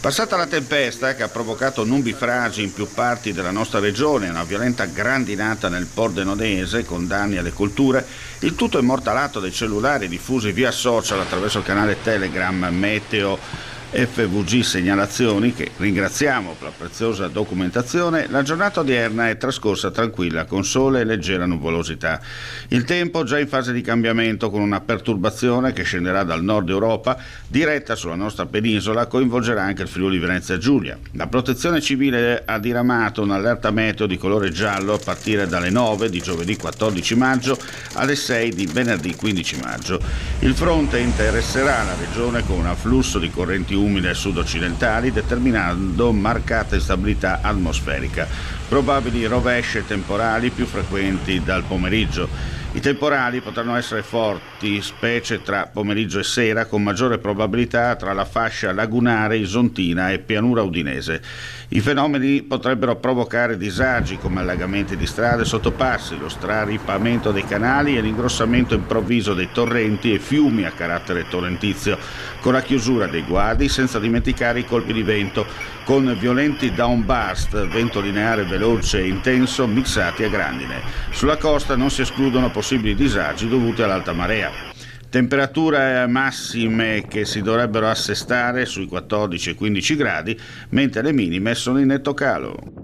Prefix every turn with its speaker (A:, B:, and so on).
A: Passata la tempesta che ha provocato nubifragi in più parti della nostra regione e una violenta grandinata nel Pordenonese con danni alle colture, il tutto immortalato dai cellulari diffusi via social attraverso il canale Telegram Meteo FVG Segnalazioni, che ringraziamo per la preziosa documentazione. La giornata odierna è trascorsa tranquilla con sole e leggera nuvolosità. Il tempo già in fase di cambiamento, con una perturbazione che scenderà dal nord Europa diretta sulla nostra penisola, coinvolgerà anche il Friuli Venezia Giulia. La Protezione Civile ha diramato un'allerta meteo di colore giallo a partire dalle 9 di giovedì 14 maggio alle 6 di venerdì 15 maggio. Il fronte interesserà la regione con un afflusso di correnti umide sud-occidentali, determinando marcata instabilità atmosferica. Probabili rovesce temporali più frequenti dal pomeriggio. I temporali potranno essere forti, specie tra pomeriggio e sera, con maggiore probabilità tra la fascia lagunare isontina e pianura udinese. I fenomeni potrebbero provocare disagi come allagamenti di strade e sottopassi, lo straripamento dei canali e l'ingrossamento improvviso dei torrenti e fiumi a carattere torrentizio, con la chiusura dei guadi, senza dimenticare i colpi di vento, con violenti downburst, vento lineare veloce e intenso mixati a grandine. Sulla costa non si escludono possibili disagi dovuti all'alta marea. Temperature massime che si dovrebbero assestare sui 14 e 15 gradi, mentre le minime sono in netto calo.